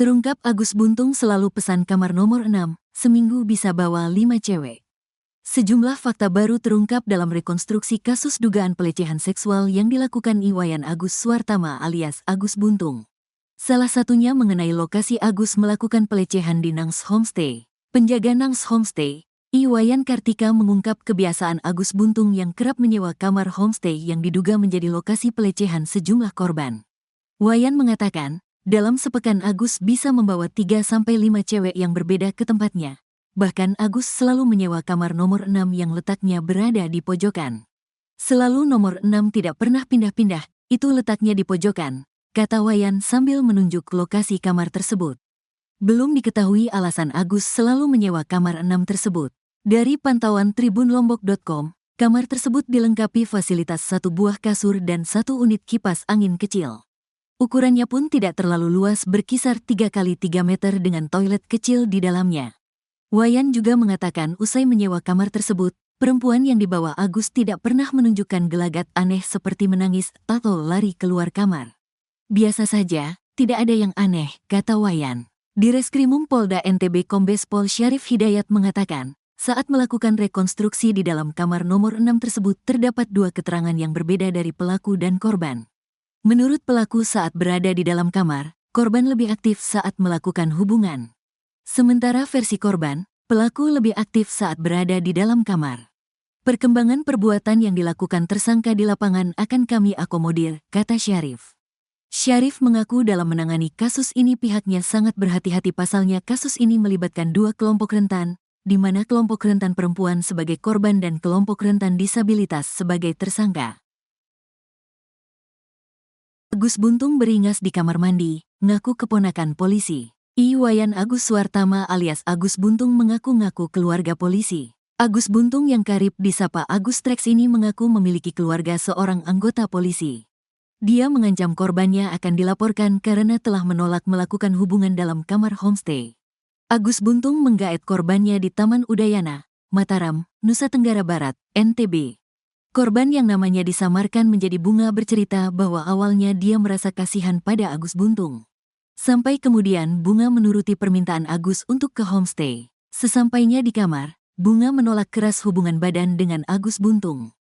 Terungkap Agus Buntung selalu pesan kamar nomor 6, seminggu bisa bawa 5 cewek. Sejumlah fakta baru terungkap dalam rekonstruksi kasus dugaan pelecehan seksual yang dilakukan Iwayan Agus Suartama alias Agus Buntung. Salah satunya mengenai lokasi Agus melakukan pelecehan di Nangs Homestay. Penjaga Nangs Homestay, Iwayan Kartika mengungkap kebiasaan Agus Buntung yang kerap menyewa kamar homestay yang diduga menjadi lokasi pelecehan sejumlah korban. Wayan mengatakan, dalam sepekan Agus bisa membawa 3-5 cewek yang berbeda ke tempatnya. Bahkan Agus selalu menyewa kamar nomor 6 yang letaknya berada di pojokan. Selalu nomor 6 tidak pernah pindah-pindah, itu letaknya di pojokan, kata Wayan sambil menunjuk lokasi kamar tersebut. Belum diketahui alasan Agus selalu menyewa kamar 6 tersebut. Dari pantauan tribunlombok.com, kamar tersebut dilengkapi fasilitas 1 buah kasur dan 1 unit kipas angin kecil. Ukurannya pun tidak terlalu luas, berkisar 3x3 meter dengan toilet kecil di dalamnya. Wayan juga mengatakan usai menyewa kamar tersebut, perempuan yang dibawa Agus tidak pernah menunjukkan gelagat aneh seperti menangis atau lari keluar kamar. Biasa saja, tidak ada yang aneh, kata Wayan. Di Reskrimum Polda NTB Kombes Pol Syarif Hidayat mengatakan, saat melakukan rekonstruksi di dalam kamar nomor 6 tersebut terdapat 2 keterangan yang berbeda dari pelaku dan korban. Menurut pelaku saat berada di dalam kamar, korban lebih aktif saat melakukan hubungan. Sementara versi korban, pelaku lebih aktif saat berada di dalam kamar. Perkembangan perbuatan yang dilakukan tersangka di lapangan akan kami akomodir, kata Syarif. Syarif mengaku dalam menangani kasus ini pihaknya sangat berhati-hati, pasalnya kasus ini melibatkan 2 kelompok rentan, di mana kelompok rentan perempuan sebagai korban dan kelompok rentan disabilitas sebagai tersangka. Agus Buntung beringas di kamar mandi, ngaku keponakan polisi. Iwayan Agus Suartama alias Agus Buntung mengaku-ngaku keluarga polisi. Agus Buntung yang karib disapa Agus Treks ini mengaku memiliki keluarga seorang anggota polisi. Dia mengancam korbannya akan dilaporkan karena telah menolak melakukan hubungan dalam kamar homestay. Agus Buntung menggaet korbannya di Taman Udayana, Mataram, Nusa Tenggara Barat, NTB. Korban yang namanya disamarkan menjadi Bunga bercerita bahwa awalnya dia merasa kasihan pada Agus Buntung. Sampai kemudian Bunga menuruti permintaan Agus untuk ke homestay. Sesampainya di kamar, Bunga menolak keras hubungan badan dengan Agus Buntung.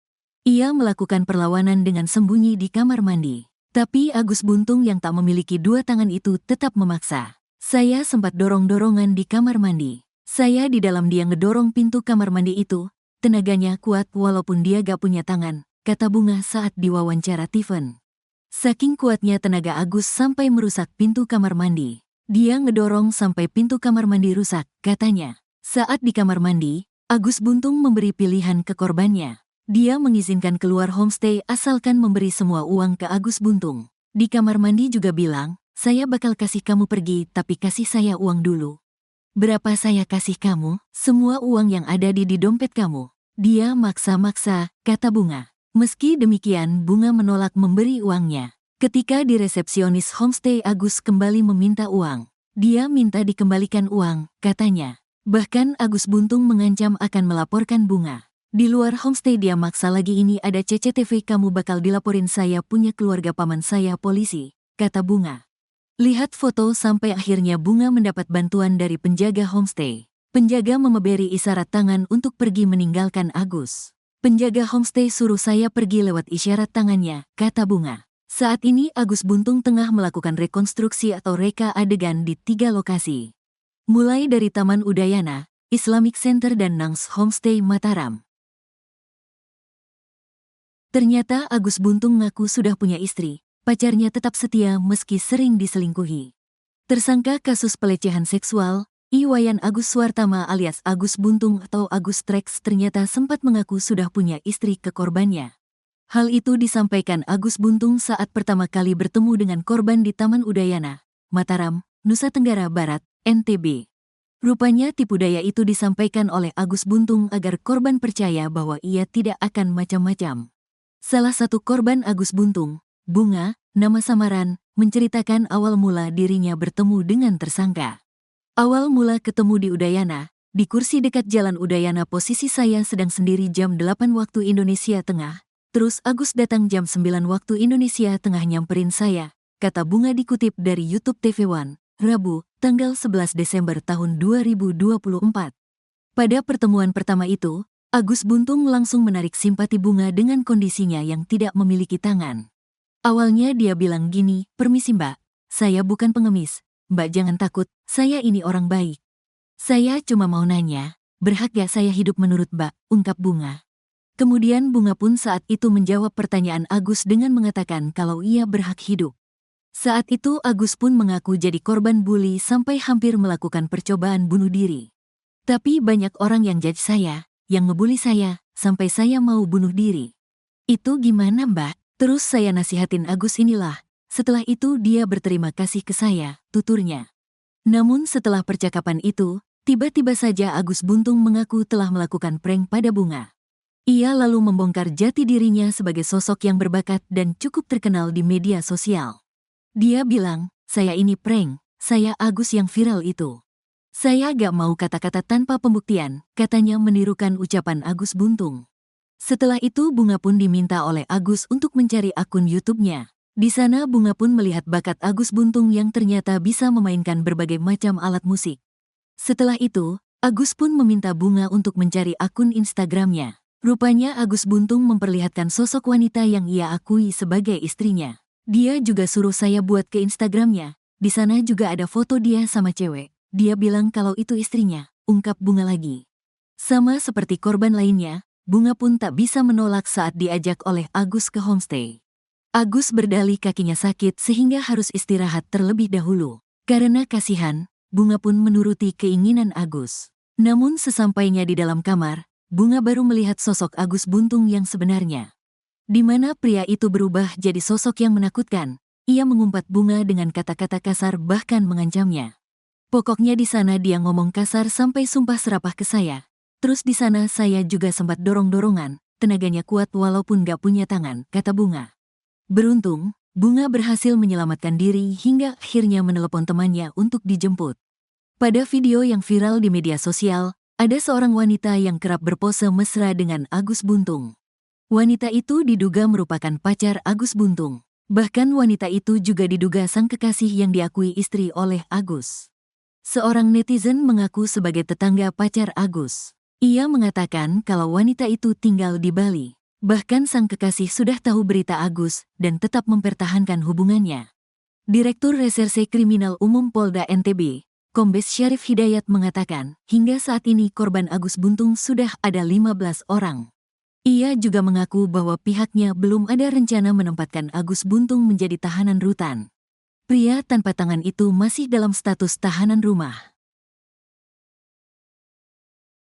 Ia melakukan perlawanan dengan sembunyi di kamar mandi. Tapi Agus Buntung yang tak memiliki 2 tangan itu tetap memaksa. Saya sempat dorong-dorongan di kamar mandi. Saya di dalam, dia ngedorong pintu kamar mandi itu. Tenaganya kuat walaupun dia gak punya tangan, kata Bunga saat diwawancara Tiffen. Saking kuatnya tenaga Agus sampai merusak pintu kamar mandi. Dia ngedorong sampai pintu kamar mandi rusak, katanya. Saat di kamar mandi, Agus Buntung memberi pilihan ke korbannya. Dia mengizinkan keluar homestay asalkan memberi semua uang ke Agus Buntung. Di kamar mandi juga bilang, saya bakal kasih kamu pergi tapi kasih saya uang dulu. Berapa saya kasih kamu? Semua uang yang ada di dompet kamu. Dia maksa-maksa, kata Bunga. Meski demikian, Bunga menolak memberi uangnya. Ketika di resepsionis homestay, Agus kembali meminta uang. Dia minta dikembalikan uang, katanya. Bahkan Agus Buntung mengancam akan melaporkan Bunga. Di luar homestay dia maksa lagi, ini ada CCTV, kamu bakal dilaporin, saya punya keluarga, paman saya polisi, kata Bunga. Lihat foto sampai akhirnya Bunga mendapat bantuan dari penjaga homestay. Penjaga memberi isyarat tangan untuk pergi meninggalkan Agus. Penjaga homestay suruh saya pergi lewat isyarat tangannya, kata Bunga. Saat ini Agus Buntung tengah melakukan rekonstruksi atau reka adegan di 3 lokasi. Mulai dari Taman Udayana, Islamic Center dan Nangs Homestay Mataram. Ternyata Agus Buntung ngaku sudah punya istri. Pacarnya tetap setia meski sering diselingkuhi. Tersangka kasus pelecehan seksual, Iwayan Agus Suartama alias Agus Buntung atau Agus Treks ternyata sempat mengaku sudah punya istri ke korbannya. Hal itu disampaikan Agus Buntung saat pertama kali bertemu dengan korban di Taman Udayana, Mataram, Nusa Tenggara Barat, NTB. Rupanya tipu daya itu disampaikan oleh Agus Buntung agar korban percaya bahwa ia tidak akan macam-macam. Salah satu korban Agus Buntung, Bunga, nama samaran, menceritakan awal mula dirinya bertemu dengan tersangka. Awal mula ketemu di Udayana, di kursi dekat Jalan Udayana, posisi saya sedang sendiri jam 8 waktu Indonesia Tengah, terus Agus datang jam 9 waktu Indonesia Tengah nyamperin saya, kata Bunga dikutip dari YouTube TV One. Rabu, tanggal 11 Desember tahun 2024. Pada pertemuan pertama itu, Agus Buntung langsung menarik simpati Bunga dengan kondisinya yang tidak memiliki tangan. Awalnya dia bilang gini, "Permisi Mbak, saya bukan pengemis. Mbak jangan takut, saya ini orang baik. Saya cuma mau nanya, berhak gak saya hidup menurut Mbak?" ungkap Bunga. Kemudian Bunga pun saat itu menjawab pertanyaan Agus dengan mengatakan kalau ia berhak hidup. Saat itu Agus pun mengaku jadi korban bully sampai hampir melakukan percobaan bunuh diri. "Tapi banyak orang yang judge saya, yang ngebully saya, sampai saya mau bunuh diri. Itu gimana Mbak?" Terus saya nasihatin Agus inilah. Setelah itu dia berterima kasih ke saya, tuturnya. Namun setelah percakapan itu, tiba-tiba saja Agus Buntung mengaku telah melakukan prank pada Bunga. Ia lalu membongkar jati dirinya sebagai sosok yang berbakat dan cukup terkenal di media sosial. Dia bilang, "Saya ini prank, saya Agus yang viral itu. Saya gak mau kata-kata tanpa pembuktian," katanya menirukan ucapan Agus Buntung. Setelah itu Bunga pun diminta oleh Agus untuk mencari akun YouTube-nya. Di sana Bunga pun melihat bakat Agus Buntung yang ternyata bisa memainkan berbagai macam alat musik. Setelah itu, Agus pun meminta Bunga untuk mencari akun Instagram-nya. Rupanya Agus Buntung memperlihatkan sosok wanita yang ia akui sebagai istrinya. Dia juga suruh saya buat ke Instagram-nya. Di sana juga ada foto dia sama cewek. Dia bilang kalau itu istrinya, ungkap Bunga lagi. Sama seperti korban lainnya, Bunga pun tak bisa menolak saat diajak oleh Agus ke homestay. Agus berdalih kakinya sakit sehingga harus istirahat terlebih dahulu. Karena kasihan, Bunga pun menuruti keinginan Agus. Namun sesampainya di dalam kamar, Bunga baru melihat sosok Agus Buntung yang sebenarnya. Di mana pria itu berubah jadi sosok yang menakutkan. Ia mengumpat Bunga dengan kata-kata kasar bahkan mengancamnya. "Pokoknya di sana dia ngomong kasar sampai sumpah serapah ke saya. Terus di sana saya juga sempat dorong-dorongan, tenaganya kuat walaupun gak punya tangan," kata Bunga. Beruntung, Bunga berhasil menyelamatkan diri hingga akhirnya menelepon temannya untuk dijemput. Pada video yang viral di media sosial, ada seorang wanita yang kerap berpose mesra dengan Agus Buntung. Wanita itu diduga merupakan pacar Agus Buntung. Bahkan wanita itu juga diduga sang kekasih yang diakui istri oleh Agus. Seorang netizen mengaku sebagai tetangga pacar Agus. Ia mengatakan kalau wanita itu tinggal di Bali. Bahkan sang kekasih sudah tahu berita Agus dan tetap mempertahankan hubungannya. Direktur Reserse Kriminal Umum Polda NTB, Kombes Syarif Hidayat mengatakan, hingga saat ini korban Agus Buntung sudah ada 15 orang. Ia juga mengaku bahwa pihaknya belum ada rencana menempatkan Agus Buntung menjadi tahanan rutan. Pria tanpa tangan itu masih dalam status tahanan rumah.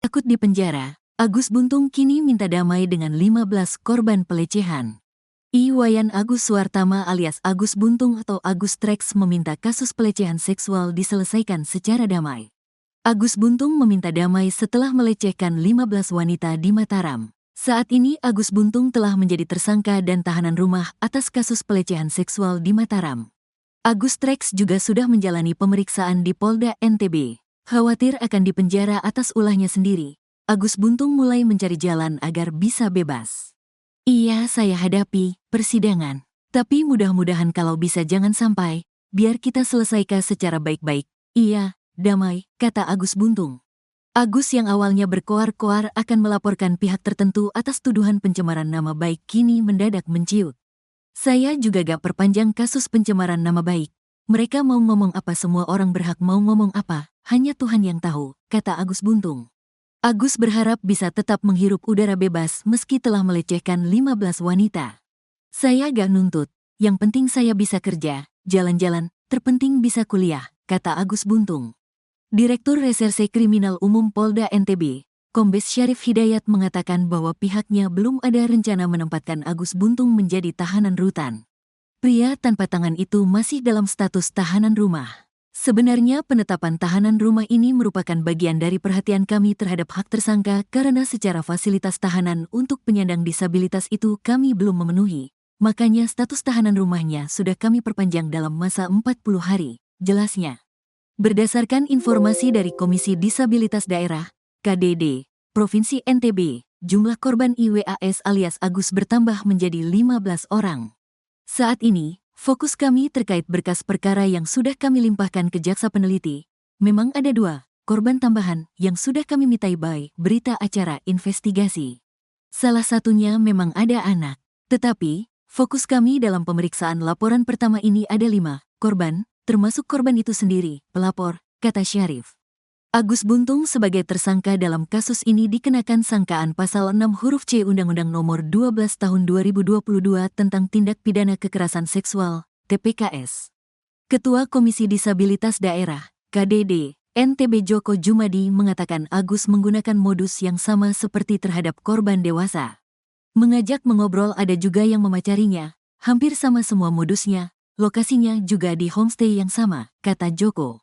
Takut di penjara, Agus Buntung kini minta damai dengan 15 korban pelecehan. Iwayan Agus Suartama alias Agus Buntung atau Agus Trax meminta kasus pelecehan seksual diselesaikan secara damai. Agus Buntung meminta damai setelah melecehkan 15 wanita di Mataram. Saat ini Agus Buntung telah menjadi tersangka dan tahanan rumah atas kasus pelecehan seksual di Mataram. Agus Trax juga sudah menjalani pemeriksaan di Polda NTB. Khawatir akan dipenjara atas ulahnya sendiri, Agus Buntung mulai mencari jalan agar bisa bebas. "Iya, saya hadapi persidangan. Tapi mudah-mudahan kalau bisa jangan sampai, biar kita selesaikan secara baik-baik. Iya, damai," kata Agus Buntung. Agus yang awalnya berkoar-koar akan melaporkan pihak tertentu atas tuduhan pencemaran nama baik kini mendadak menciut. "Saya juga gak perpanjang kasus pencemaran nama baik. Mereka mau ngomong apa semua orang berhak mau ngomong apa, hanya Tuhan yang tahu," kata Agus Buntung. Agus berharap bisa tetap menghirup udara bebas meski telah melecehkan 15 wanita. "Saya gak nuntut, yang penting saya bisa kerja, jalan-jalan, terpenting bisa kuliah," kata Agus Buntung. Direktur Reserse Kriminal Umum Polda NTB, Kombes Syarif Hidayat mengatakan bahwa pihaknya belum ada rencana menempatkan Agus Buntung menjadi tahanan rutan. Pria tanpa tangan itu masih dalam status tahanan rumah. "Sebenarnya penetapan tahanan rumah ini merupakan bagian dari perhatian kami terhadap hak tersangka karena secara fasilitas tahanan untuk penyandang disabilitas itu kami belum memenuhi. Makanya status tahanan rumahnya sudah kami perpanjang dalam masa 40 hari, jelasnya. Berdasarkan informasi dari Komisi Disabilitas Daerah, KDD, Provinsi NTB, jumlah korban IWAS alias Agus bertambah menjadi 15 orang. Saat ini, Fokus kami terkait berkas perkara yang sudah kami limpahkan ke jaksa peneliti. Memang ada 2 korban tambahan yang sudah kami mintai by berita acara investigasi. Salah satunya memang ada anak. Tetapi, fokus kami dalam pemeriksaan laporan pertama ini ada 5 korban, termasuk korban itu sendiri, pelapor, kata Syarif. Agus Buntung sebagai tersangka dalam kasus ini dikenakan sangkaan pasal 6 huruf C Undang-Undang Nomor 12 Tahun 2022 tentang Tindak Pidana Kekerasan Seksual, TPKS. Ketua Komisi Disabilitas Daerah, KDD, NTB Joko Jumadi mengatakan Agus menggunakan modus yang sama seperti terhadap korban dewasa. Mengajak mengobrol ada juga yang memacarinya, hampir sama semua modusnya, lokasinya juga di homestay yang sama, kata Joko.